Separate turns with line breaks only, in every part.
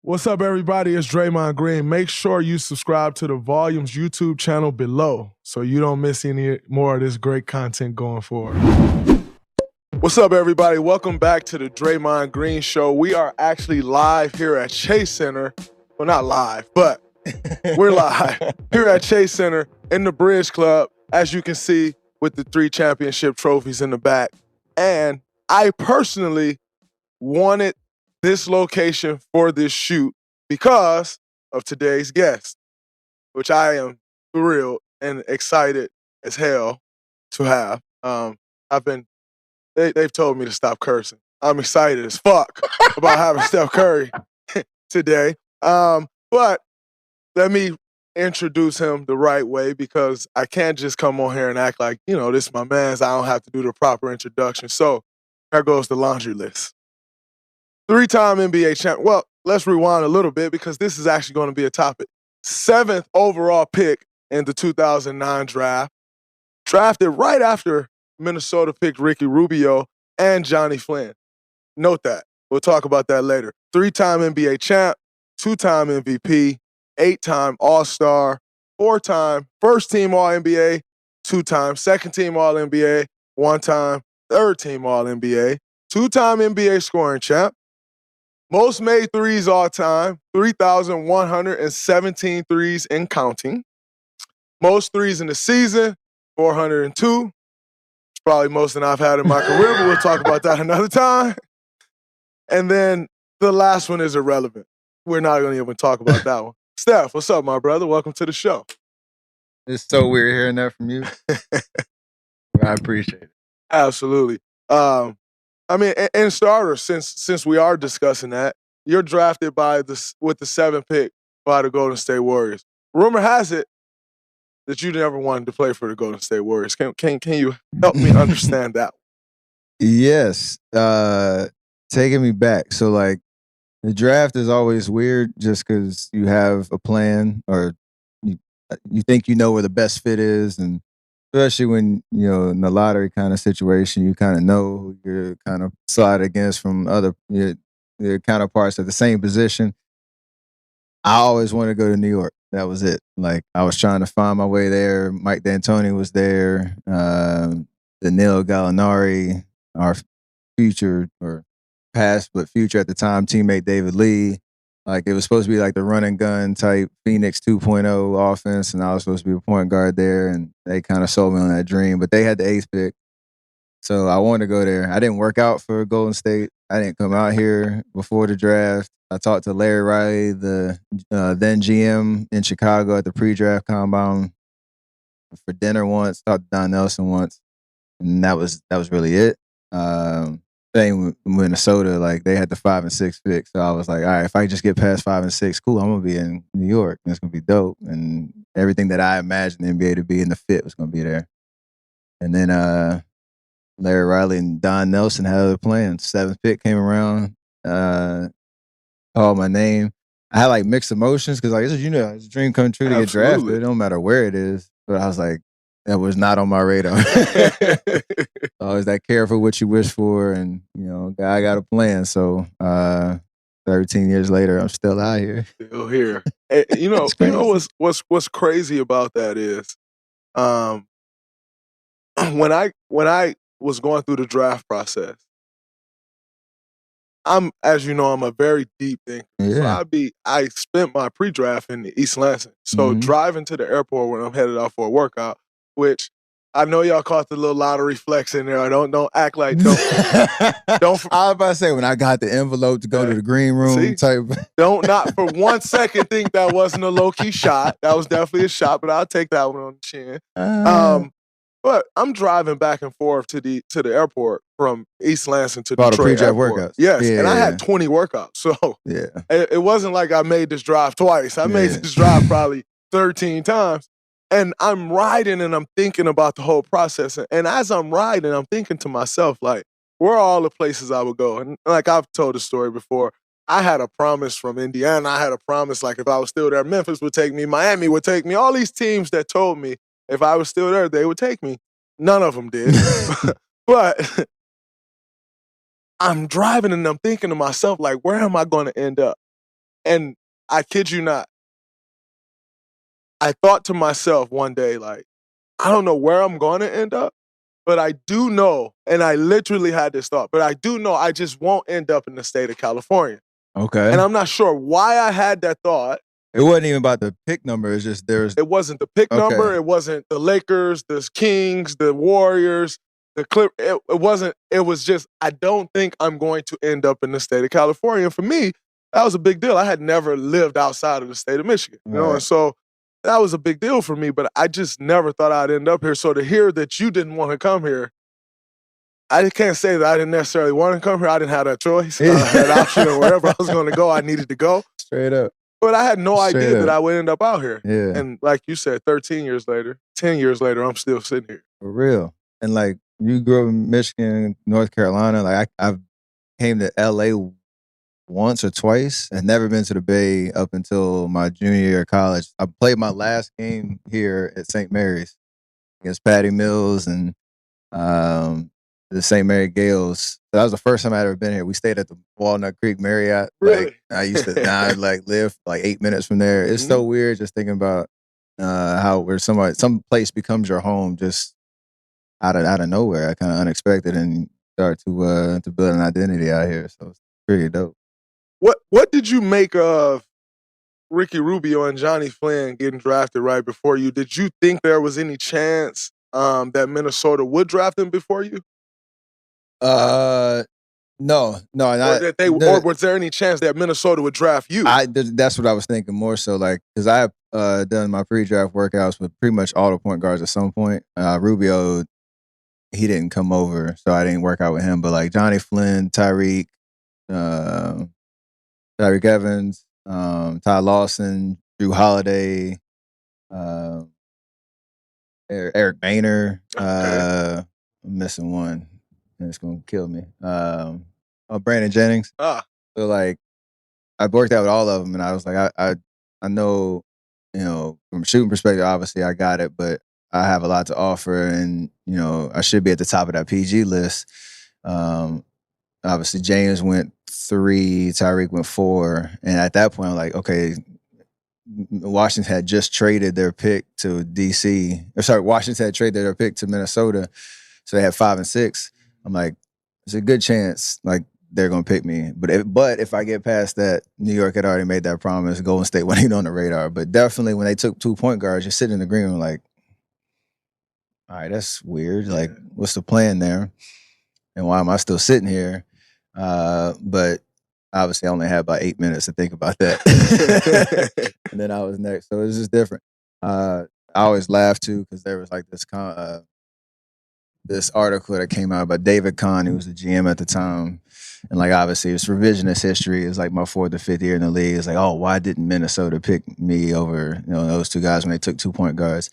What's up, everybody? It's Draymond Green. Make sure you subscribe to the Volumes YouTube channel below so you don't miss any more of this great content going forward. What's up, everybody? Welcome back to the Draymond Green Show. We are actually live here at Chase Center. Well, not live, but we're live here at Chase Center in the Bridge Club, as you can see, with the 3 championship trophies in the back. And I personally wanted this location for this shoot because of today's guest, which I am thrilled and excited as hell to have. They've told me to stop cursing. I'm excited as fuck about having Steph Curry today. But let me introduce him the right way, because I can't just come on here and act like, this is my man's. I don't have to do the proper introduction. So here goes the laundry list. 3-time NBA champ. Well, let's rewind a little bit, because this is actually going to be a topic. 7th overall pick in the 2009 draft. Drafted right after Minnesota picked Ricky Rubio and Johnny Flynn. Note that. We'll talk about that later. 3-time NBA champ, 2-time MVP, 8-time All-Star, 4-time first-team All-NBA, 2-time second-team All-NBA, 1-time third-team All-NBA, 2-time NBA scoring champ, most made threes all time, 3,117 threes and counting. Most threes in the season, 402. It's probably most than I've had in my career, but we'll talk about that another time. And then the last one is irrelevant. We're not going to even talk about that one. Steph, what's up, my brother? Welcome to the show.
It's so weird hearing that from you. I appreciate it.
Absolutely. And starters, since we are discussing that, you're drafted with the 7th pick by the Golden State Warriors. Rumor has it that you never wanted to play for the Golden State Warriors. Can you help me understand that?
Yes. Taking me back. So, like, the draft is always weird just because you have a plan, or you think you know where the best fit is, and especially when, in the lottery kind of situation, you kind of know who you're kind of slide against from other your counterparts at the same position. I always wanted to go to New York. That was it. Like, I was trying to find my way there. Mike D'Antoni was there. Danilo Gallinari, our future, or past but future at the time, teammate David Lee. Like, it was supposed to be like the run and gun type Phoenix 2.0 offense, and I was supposed to be a point guard there, and they kind of sold me on that dream. But they had the 8th pick, so I wanted to go there. I didn't work out for Golden State. I didn't come out here before the draft. I talked to Larry Riley, the then GM in Chicago, at the pre-draft combine for dinner once. Talked to Don Nelson once, and that was really it. Same with Minnesota, like, they had the 5 and 6 pick, so I was like, all right, if I just get past 5 and 6, cool, I'm gonna be in New York, and it's gonna be dope, and everything that I imagined the NBA to be in the fit was gonna be there. And then Larry Riley and Don Nelson had other plans. 7th pick came around, called my name. I had like mixed emotions because, like, it's a dream come true to get drafted. It don't matter where it is, but I was like, that was not on my radar. Always that careful what you wish for, and I got a plan. So 13 years later, I'm still out here.
Still here. What's crazy about that is, when I was going through the draft process, I'm a very deep thinker.
Yeah.
So I spent my pre-draft in East Lansing. So driving to the airport when I'm headed out for a workout, which I know y'all caught the little lottery flex in there. Don't act like don't.
I was about to say, when I got the envelope to go to the green room type.
Don't not for one second think that wasn't a low-key shot. That was definitely a shot, but I'll take that one on the chin. But I'm driving back and forth to the airport from East Lansing to Detroit.
The pre-draft
airport.
workouts.
Yes, and I had 20 workouts. So it wasn't like I made this drive twice. I made this drive probably 13 times. And I'm riding and I'm thinking about the whole process. And as I'm riding, I'm thinking to myself, like, where are all the places I would go? And like I've told the story before, I had a promise from Indiana. I had a promise, like, if I was still there, Memphis would take me, Miami would take me, all these teams that told me if I was still there, they would take me. None of them did. But I'm driving and I'm thinking to myself, like, where am I going to end up? And I kid you not, I thought to myself one day, like, I don't know where I'm going to end up, but I do know, and I literally had this thought, but I do know I just won't end up in the state of California.
Okay.
And I'm not sure why I had that thought.
It wasn't even about the pick number. It's just
It wasn't the pick number. It wasn't the Lakers, the Kings, the Warriors, the Clip. It wasn't. It was just, I don't think I'm going to end up in the state of California. And for me, that was a big deal. I had never lived outside of the state of Michigan, you know, and so that was a big deal for me. But I just never thought I'd end up here. So to hear that you didn't want to come here, I can't say that I didn't necessarily want to come here. I didn't have that choice. I had an option of wherever I was going to go, I needed to go.
Straight up.
But I had no idea that I would end up out here.
Yeah.
And like you said, 13 years later, 10 years later, I'm still sitting here.
For real. And like, you grew up in Michigan, North Carolina. Like, I came to LA once or twice and never been to the Bay up until my junior year of college. I played my last game here at St. Mary's against Patty Mills and the St. Mary Gales. That was the first time I'd ever been here. We stayed at the Walnut Creek Marriott.
Really?
Like, I used to live like 8 minutes from there. It's so weird just thinking about how where some place becomes your home just out of nowhere, kind of unexpected, and start to build an identity out here. So it's pretty dope.
What did you make of Ricky Rubio and Johnny Flynn getting drafted right before you? Did you think there was any chance that Minnesota would draft them before you?
No,
or was there any chance that Minnesota would draft you?
That's what I was thinking more so, like, because I have done my pre-draft workouts with pretty much all the point guards at some point. Rubio, he didn't come over, so I didn't work out with him. But like Johnny Flynn, Tyreek Evans, Ty Lawson, Drew Holiday, Eric Boehner. I'm missing one. And it's gonna kill me. Brandon Jennings. So like, I worked out with all of them, and I was like, I know, you know, from a shooting perspective, obviously I got it, but I have a lot to offer, and you know, I should be at the top of that PG list. Obviously, James went 3, Tyreek went 4, and at that point, I'm like, okay, Washington had just traded their pick to DC. Washington had traded their pick to Minnesota, so they had 5 and 6. I'm like, there's a good chance like they're gonna pick me. But if I get past that, New York had already made that promise. Golden State wasn't even on the radar. But definitely when they took 2 point guards, you're sitting in the green room like, all right, that's weird. Like, what's the plan there? And why am I still sitting here? But obviously I only had about 8 minutes to think about that. And then I was next. So it was just different. I always laugh too, because there was like this article that came out about David Kahn, who was the GM at the time. And like, obviously it's revisionist history. It's like my 4th or 5th year in the league. It's like, oh, why didn't Minnesota pick me over, you know, those 2 guys when they took 2 point guards?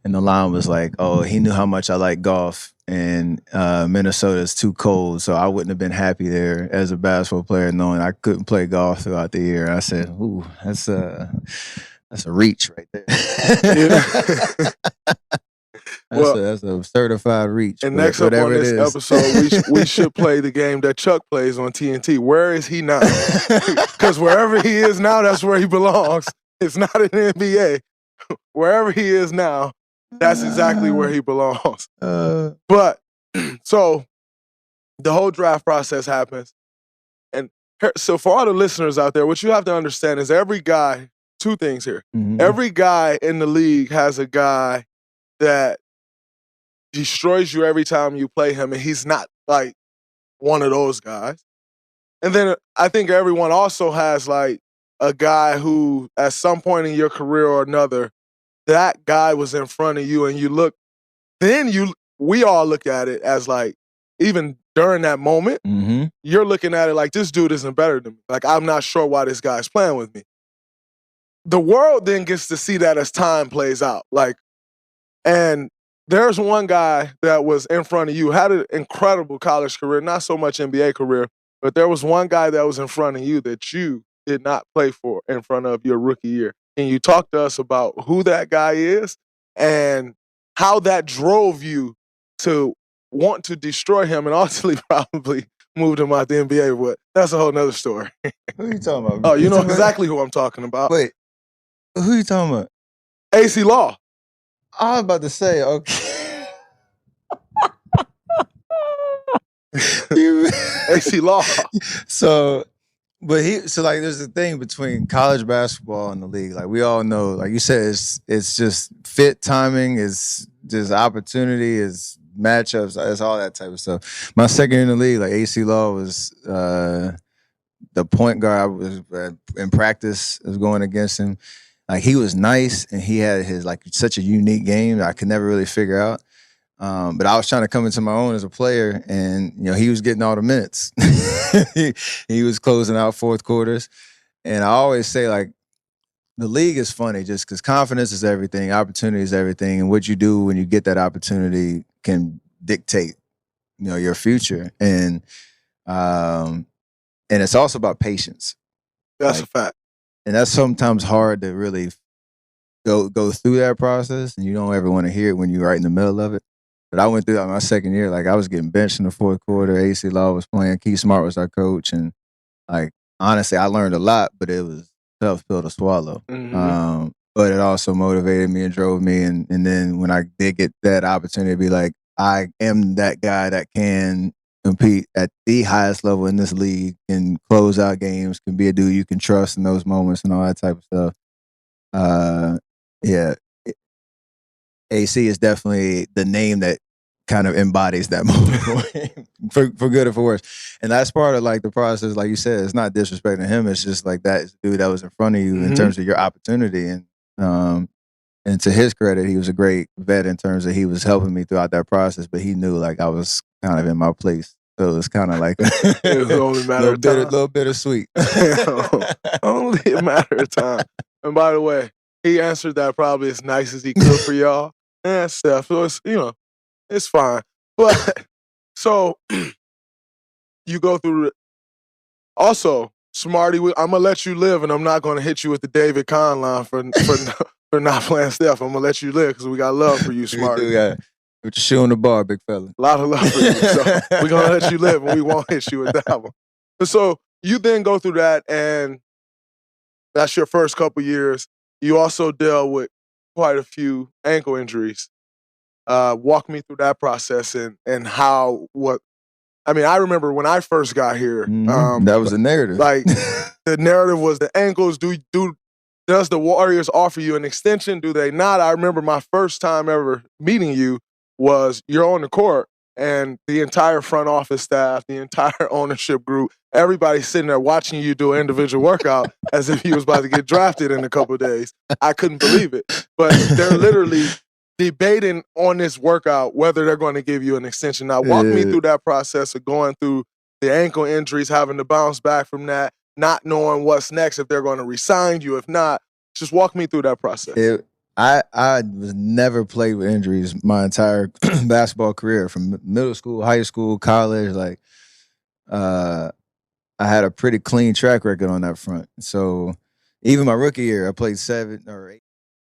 And the line was like, oh, he knew how much I like golf, and Minnesota's too cold, so I wouldn't have been happy there as a basketball player knowing I couldn't play golf throughout the year. I said, ooh, that's a reach right there. That's a certified reach.
And next up on this episode, we should play the game that Chuck plays on TNT. Where is he now? Because wherever he is now, that's where he belongs. It's not in the NBA. Wherever he is now, that's exactly where he belongs. But so the whole draft process happens. And so for all the listeners out there, what you have to understand is every guy, 2 things here. Mm-hmm. Every guy in the league has a guy that destroys you every time you play him, and he's not like one of those guys. And then I think everyone also has like a guy who at some point in your career or another, that guy was in front of you, and we all look at it as like, even during that moment, you're looking at it like, this dude isn't better than me. Like, I'm not sure why this guy's playing with me. The world then gets to see that as time plays out. Like, and there's one guy that was in front of you, had an incredible college career, not so much NBA career, but there was one guy that was in front of you that you did not play for in front of your rookie year. And you talked to us about who that guy is and how that drove you to want to destroy him and ultimately probably moved him out the NBA, but that's a whole nother story.
Who you talking about?
Oh, you know exactly who I'm talking about.
Wait, who you talking about?
AC Law.
I was about to say, okay.
AC Law.
So, but like, there's a thing between college basketball and the league. Like, we all know, like you said, it's just fit timing, it's just opportunity, it's matchups, it's all that type of stuff. My second year in the league, like AC Law was the point guard. I was in practice, I was going against him. Like, he was nice and he had his like such a unique game that I could never really figure out. But I was trying to come into my own as a player, and he was getting all the minutes. he was closing out fourth quarters, and I always say, like, the league is funny just because confidence is everything, opportunity is everything, and what you do when you get that opportunity can dictate your future, and it's also about patience.
That's a fact,
and that's sometimes hard to really go through that process, and you don't ever want to hear it when you're right in the middle of it. But I went through that my second year. Like, I was getting benched in the fourth quarter. AC Law was playing. Keith Smart was our coach. And, like, honestly, I learned a lot, but it was a tough pill to swallow.
Mm-hmm.
But it also motivated me and drove me. And then when I did get that opportunity to be like, I am that guy that can compete at the highest level in this league, can close out games, can be a dude you can trust in those moments and all that type of stuff. Yeah. AC is definitely the name that kind of embodies that moment for good or for worse. And that's part of like the process. Like you said, it's not disrespecting him. It's just like that dude that was in front of you in terms of your opportunity. And to his credit, he was a great vet in terms of he was helping me throughout that process, but he knew like I was kind of in my place. So it was kind of like
it was only a matter of time.
A little bittersweet.
Only a matter of time. And by the way, he answered that probably as nice as he could for y'all. And stuff. So it's, it's fine. But so you go through also, Smarty, I'm gonna let you live, and I'm not gonna hit you with the David Kahn line for not playing Steph. I'm gonna let you live because we got love for you, Smarty.
We got put your shoe on the bar, big fella.
A lot of love for you. So we're gonna let you live, and we won't hit you with that one. And so you then go through that, and that's your first couple years. You also dealt with quite a few ankle injuries. Walk me through that process and how I remember when I first got here.
That was the narrative.
Like the narrative was the ankles. Does the Warriors offer you an extension? Do they not? I remember my first time ever meeting you was you're on the court and the entire front office staff, the entire ownership group, everybody's sitting there watching you do an individual workout as if you was about to get drafted in a couple of days. I couldn't believe it. But they're literally debating on this workout whether they're going to give you an extension. Now, walk me through that process of going through the ankle injuries, having to bounce back from that, not knowing what's next, if they're going to re-sign you, if not. Just walk me through that process.
I was never played with injuries my entire basketball career, from middle school, high school, college. Like, I had a pretty clean track record on that front. So even my rookie year, I played 7 or 8.